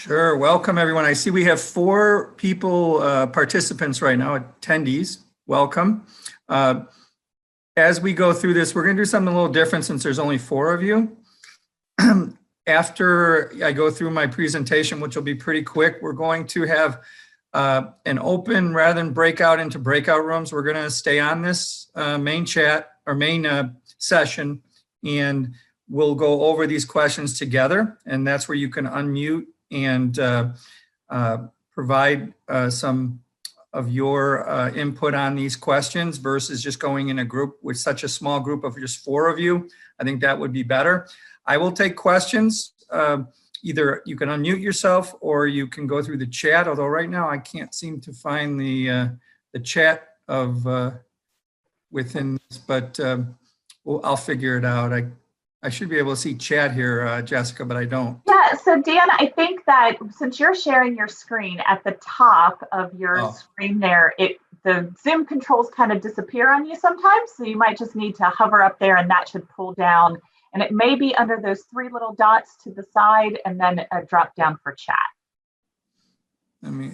Sure. Welcome, everyone. I see we have 4 people, participants right now, attendees. Welcome. As we go through this, we're going to do something a little different since there's only 4 of you. After I go through my presentation, which will be pretty quick, we're going to have an open rather than breakout into breakout rooms. We're going to stay on this main chat or main session, and we'll go over these questions together. And that's where you can unmute and provide some of your input on these questions versus just going in a group with such a small group of just 4 of you. I think that would be better. I will take questions. Either you can unmute yourself or you can go through the chat, although right now I can't seem to find the chat of within this, but I'll figure it out. I should be able to see chat here, Jessica, but I don't. Yeah, so Dan, I think that since you're sharing your screen at the top of your screen there, the Zoom controls kind of disappear on you sometimes. So you might just need to hover up there and that should pull down. And it may be under those 3 little dots to the side and then a drop down for chat. Let me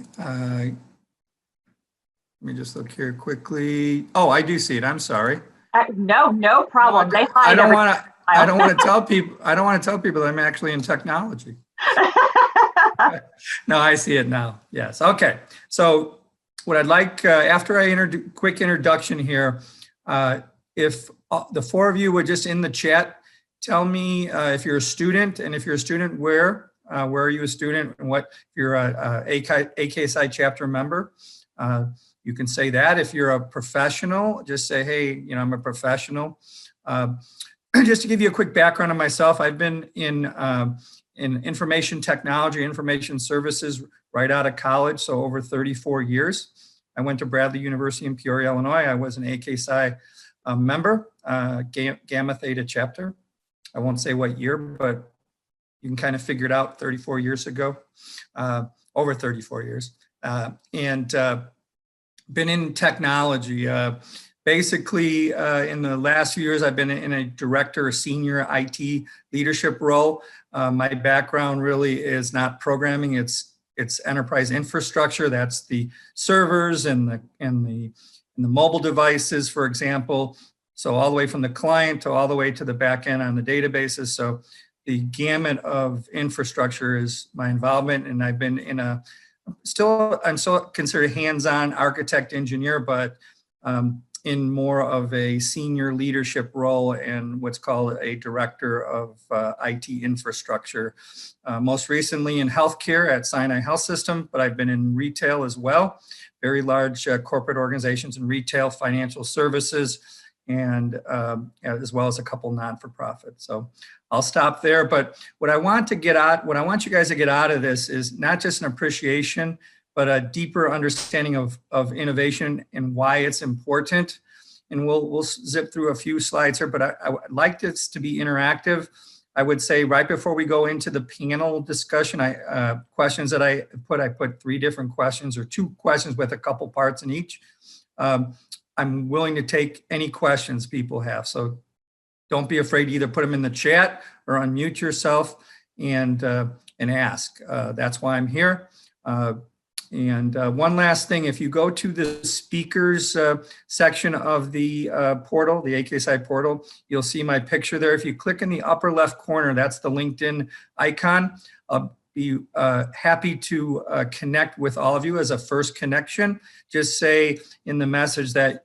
just look here quickly. Oh, I do see it. I'm sorry. No problem. They hide. I don't want to tell people. I don't want to tell people that I'm actually in technology. No, I see it now. Yes. Okay. So what I'd like after I quick introduction here, if the 4 of you would just in the chat tell me if you're a student, and if you're a student, where are you a student, and what if you're a AKSI chapter member. You can say that. If you're a professional, just say, hey, I'm a professional. Just to give you a quick background on myself, I've been in information technology, information services right out of college, so over 34 years. I went to Bradley University in Peoria, Illinois. I was an AKSI member, Gamma Theta chapter. I won't say what year, but you can kind of figure it out 34 years ago, over 34 years. And been in technology. Basically, in the last few years, I've been in a director or senior IT leadership role. My background really is not programming; it's enterprise infrastructure. That's the servers and the mobile devices, for example. So all the way from the client to all the way to the back end on the databases. So the gamut of infrastructure is my involvement, and I've been in I'm still considered hands-on architect engineer, but in more of a senior leadership role and what's called a director of IT infrastructure. Most recently in healthcare at Sinai Health System, but I've been in retail as well, very large corporate organizations in retail, financial services, and as well as a couple non-for-profits. So I'll stop there. But what I want you guys to get out of this is not just an appreciation, but a deeper understanding of innovation and why it's important. And we'll zip through a few slides here, but I would like this to be interactive. I would say right before we go into the panel discussion, questions that I put 3 different questions or 2 questions with a couple parts in each. I'm willing to take any questions people have. So don't be afraid to either put them in the chat or unmute yourself and ask. That's why I'm here. And one last thing, if you go to the speakers section of the portal, the AKSI portal, you'll see my picture there. If you click in the upper left corner, that's the LinkedIn icon. I'll be happy to connect with all of you as a first connection. Just say in the message that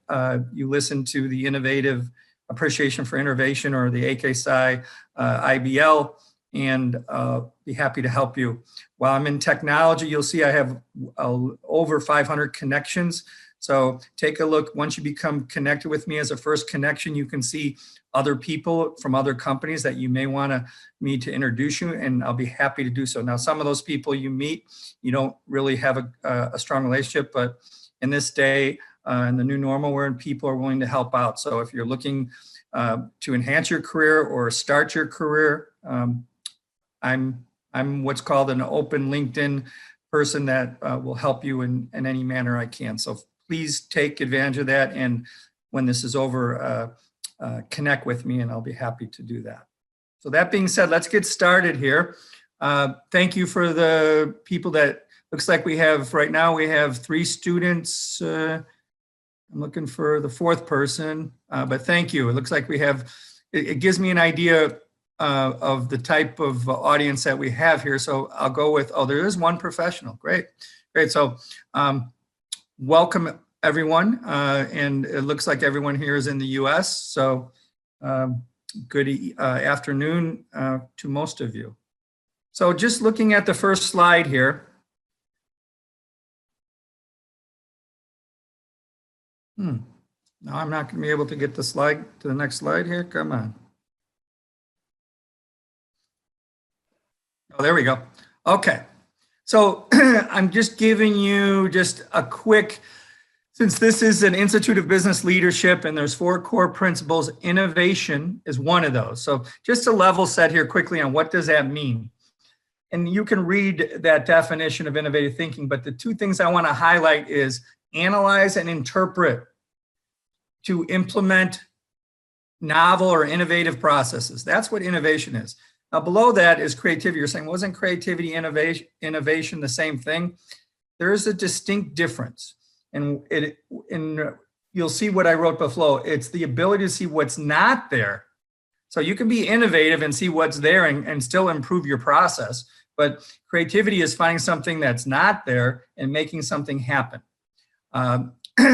you listen to the Innovative Appreciation for Innovation or the AKSI IBL, and be happy to help you. While I'm in technology, you'll see I have over 500 connections. So take a look. Once you become connected with me as a first connection, you can see other people from other companies that you may want me to introduce you, and I'll be happy to do so. Now, some of those people you meet, you don't really have a strong relationship, but in this day, in the new normal, where people are willing to help out. So if you're looking to enhance your career or start your career, I'm what's called an open LinkedIn person that will help you in any manner I can. So please take advantage of that. And when this is over, connect with me and I'll be happy to do that. So that being said, let's get started here. Thank you for the people that, looks like we have, right now we have 3 students. I'm looking for the 4th person, but thank you. It looks like we have, it gives me an idea of the type of audience that we have here. So I'll go with, oh, there is 1 professional. Great, great. So welcome everyone. And it looks like everyone here is in the US. So good afternoon to most of you. So just looking at the first slide here. No, I'm not going to be able to get the slide to the next slide here. Come on. Oh, there we go. Okay. So I'm just giving you just a quick, since this is an Institute of Business Leadership and there's 4 core principles, innovation is one of those. So just a level set here quickly on what does that mean? And you can read that definition of innovative thinking, but the 2 things I want to highlight is analyze and interpret to implement novel or innovative processes. That's what innovation is. Now below that is creativity. You're saying, wasn't creativity, innovation the same thing? There is a distinct difference. And you'll see what I wrote below. It's the ability to see what's not there. So you can be innovative and see what's there and still improve your process. But creativity is finding something that's not there and making something happen.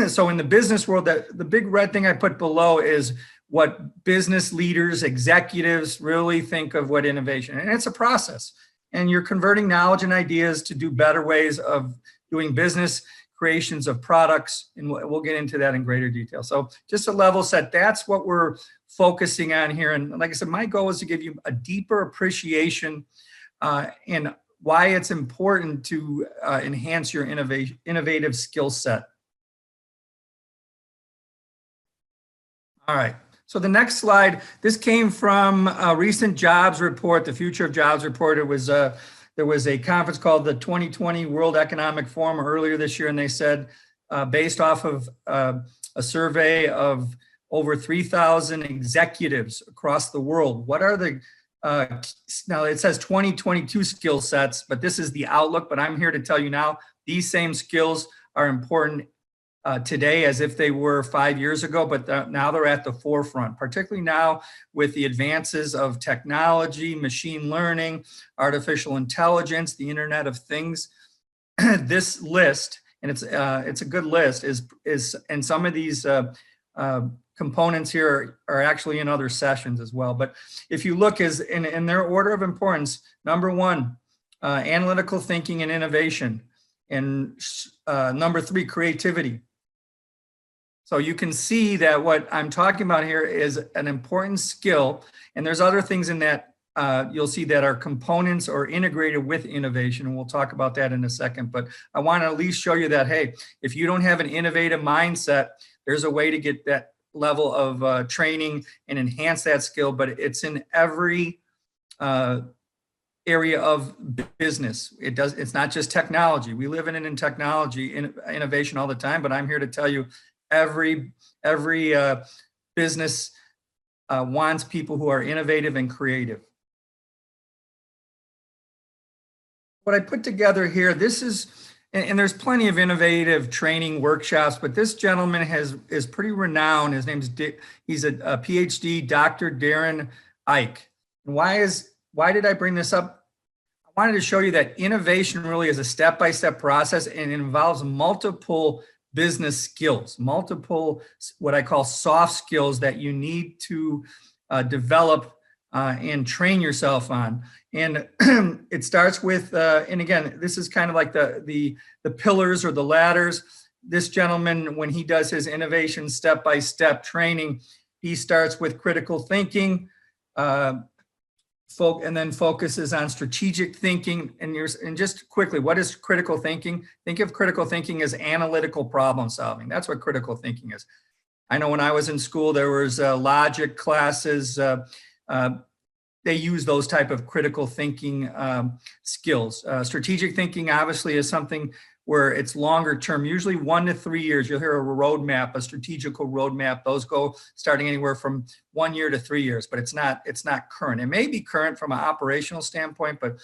So in the business world, the big red thing I put below is what business leaders, executives really think of what innovation, and it's a process. And you're converting knowledge and ideas to do better ways of doing business, creations of products, and we'll get into that in greater detail. So just a level set, that's what we're focusing on here. And like I said, my goal is to give you a deeper appreciation and why it's important to enhance your innovative skill set. All right, so the next slide, this came from a recent jobs report, the Future of Jobs report. It was there was a conference called the 2020 World Economic Forum earlier this year, and they said, based off of a survey of over 3,000 executives across the world, what are the now it says 2022 skill sets, but this is the outlook. But I'm here to tell you now, these same skills are important today as if they were 5 years ago, but now they're at the forefront, particularly now with the advances of technology, machine learning, artificial intelligence, the Internet of Things. This list, and it's a good list, is and some of these components here are actually in other sessions as well. But if you look as in their order of importance, number 1, analytical thinking and innovation, and number 3, creativity. So you can see that what I'm talking about here is an important skill, and there's other things in that you'll see that are components or integrated with innovation, and we'll talk about that in a second. But I want to at least show you that, hey, if you don't have an innovative mindset, there's a way to get that level of training and enhance that skill, but it's in every area of business. It's not just technology. We live in technology, innovation all the time, but I'm here to tell you every business wants people who are innovative and creative. What I put together here, this is, and there's plenty of innovative training workshops, but this gentleman is pretty renowned. His name's he's a PhD, Dr. Darren Ike. And why did I bring this up? I wanted to show you that innovation really is a step-by-step process, and it involves multiple business skills, multiple what I call soft skills that you need to develop and train yourself on. And it starts with, and again, this is kind of like the pillars or the ladders. This gentleman, when he does his innovation step-by-step training, he starts with critical thinking, and then focuses on strategic thinking. And just quickly, what is critical thinking? Think of critical thinking as analytical problem solving. That's what critical thinking is. I know when I was in school, there was logic classes. They use those type of critical thinking skills. Strategic thinking obviously is something where it's longer term, usually 1 to 3 years. You'll hear a roadmap, a strategical roadmap. Those go starting anywhere from 1 year to 3 years, but it's not current. It may be current from an operational standpoint, but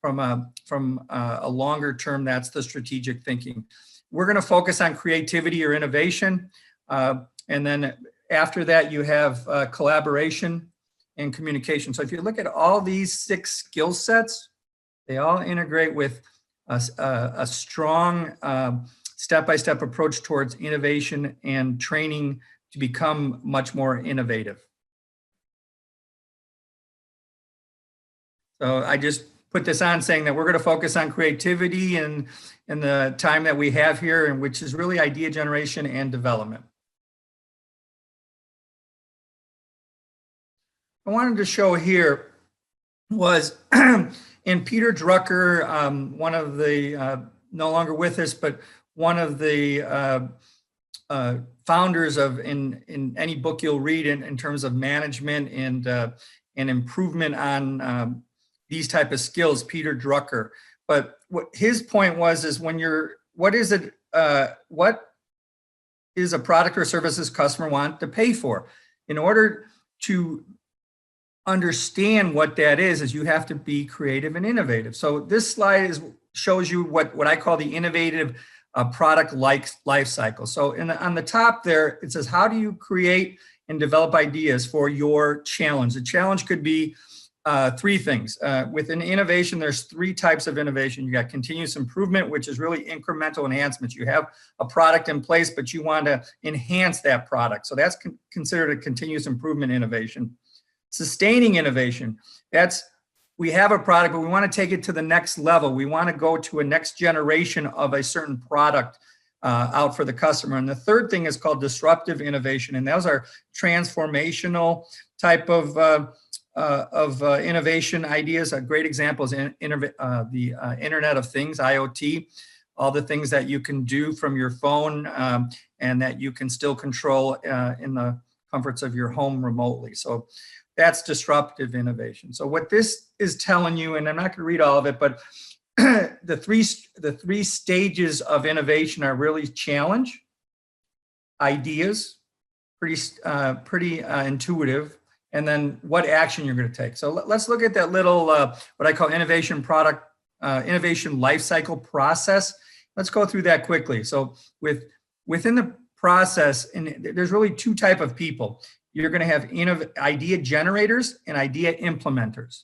a longer term, that's the strategic thinking. We're going to focus on creativity or innovation. And then after that, you have collaboration and communication. So if you look at all these 6 skill sets, they all integrate with a strong step-by-step approach towards innovation and training to become much more innovative. So I just put this on saying that we're going to focus on creativity and in the time that we have here, and which is really idea generation and development. I wanted to show here was in Peter Drucker, one of the, no longer with us, but one of the founders of, in any book you'll read in terms of management and improvement on these type of skills, Peter Drucker. But what his point was is when you're, what is a product or services customer want to pay for? In order to understand what that is you have to be creative and innovative. So this slide shows you what I call the innovative product life cycle. So on the top there, it says, how do you create and develop ideas for your challenge? The challenge could be 3 things. Within innovation, there's 3 types of innovation. You got continuous improvement, which is really incremental enhancements. You have a product in place, but you want to enhance that product. So that's considered a continuous improvement innovation. Sustaining innovation, that's, we have a product, but we want to take it to the next level. We want to go to a next generation of a certain product out for the customer. And the third thing is called disruptive innovation. And those are transformational type of innovation ideas. A great example is the Internet of Things, IoT, all the things that you can do from your phone and that you can still control in the comforts of your home remotely. So that's disruptive innovation. So what this is telling you, and I'm not going to read all of it, but the three stages of innovation are really challenge, ideas, pretty intuitive, and then what action you're going to take. So let's look at that little what I call innovation life cycle process. Let's go through that quickly. So within the process, and there's really 2 types of people. You're going to have idea generators and idea implementers.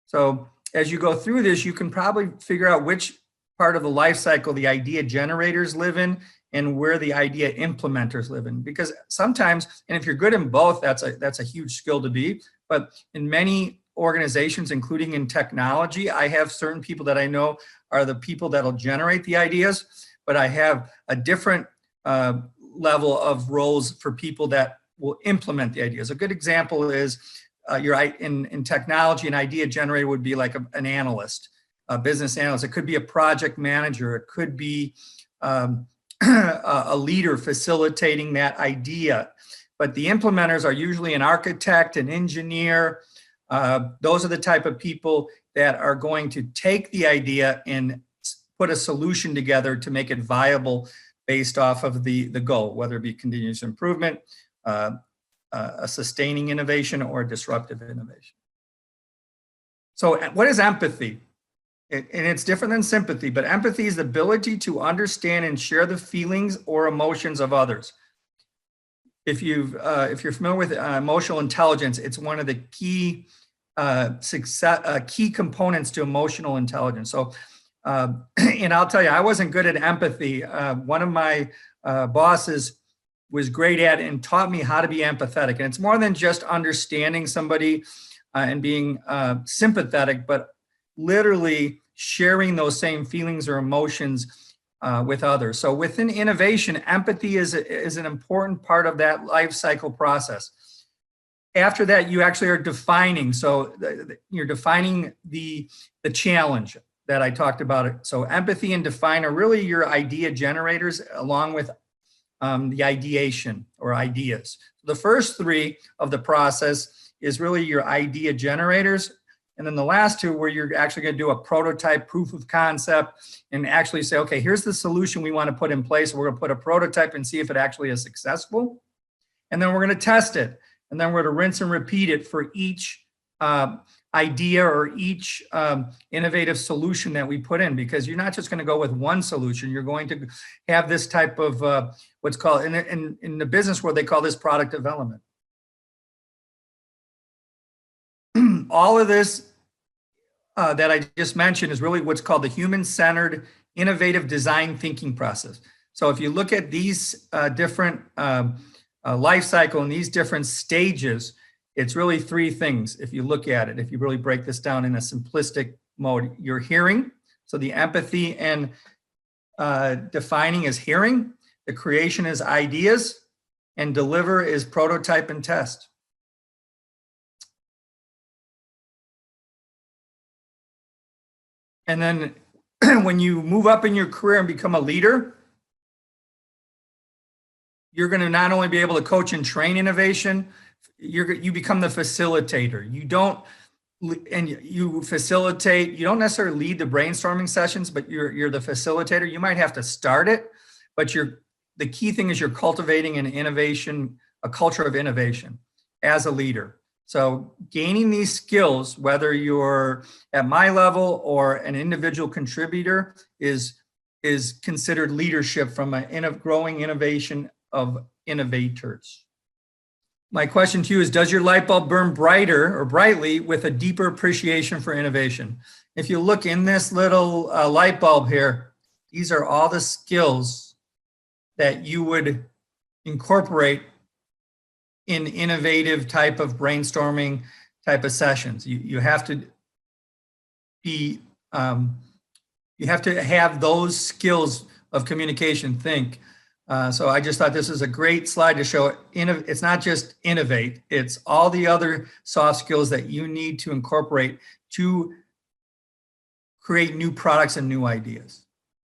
So as you go through this, you can probably figure out which part of the life cycle the idea generators live in and where the idea implementers live in. Because sometimes, and if you're good in both, that's a huge skill to be. But in many organizations, including in technology, I have certain people that I know are the people that'll generate the ideas, but I have a different level of roles for people that will implement the ideas. A good example is in technology, an idea generator would be like an analyst, a business analyst. It could be a project manager. It could be a leader facilitating that idea. But the implementers are usually an architect, an engineer. Those are the type of people that are going to take the idea and put a solution together to make it viable based off of the goal, whether it be continuous improvement, a sustaining innovation, or a disruptive innovation. So what is empathy? And it's different than sympathy, but empathy is the ability to understand and share the feelings or emotions of others. If you're familiar with emotional intelligence, it's one of the key key components to emotional intelligence. So, and I'll tell you, I wasn't good at empathy. One of my bosses was great at it and taught me how to be empathetic. And it's more than just understanding somebody and being sympathetic, but literally sharing those same feelings or emotions with others. So within innovation, empathy is an important part of that life cycle process. After that, you actually are defining. So you're defining the challenge that I talked about. So empathy and define are really your idea generators, along with the ideation or ideas. The first 3 of the process is really your idea generators. And then the last 2 where you're actually going to do a prototype, proof of concept, and actually say, okay, here's the solution we want to put in place. We're going to put a prototype and see if it actually is successful. And then we're going to test it. And then we're going to rinse and repeat it for each idea or each innovative solution that we put in, because you're not just going to go with one solution. You're going to have this type of what's called in the business world, they call this product development. All of this that I just mentioned is really what's called the human-centered innovative design thinking process. So if you look at these different life cycle and these different stages, it's really three things. If you look at it, if you really break this down in a simplistic mode, you're hearing. So the empathy and defining is hearing. The creation is ideas, and deliver is prototype and test. And then when you move up in your career and become a leader, you're going to not only be able to coach and train innovation, you become the facilitator. You facilitate. You don't necessarily lead the brainstorming sessions, but you're the facilitator. You might have to start it, but the key thing is you're cultivating an innovation, a culture of innovation as a leader. So gaining these skills, whether you're at my level or an individual contributor, is considered leadership from a growing innovation of innovators. My question to you is, does your light bulb burn brighter or brightly with a deeper appreciation for innovation? If you look in this little light bulb here, these are all the skills that you would incorporate in innovative type of brainstorming type of sessions. You have to be, you have to have those skills of communication, think. So I just thought this is a great slide to show it's not just innovate, it's all the other soft skills that you need to incorporate to create new products and new ideas.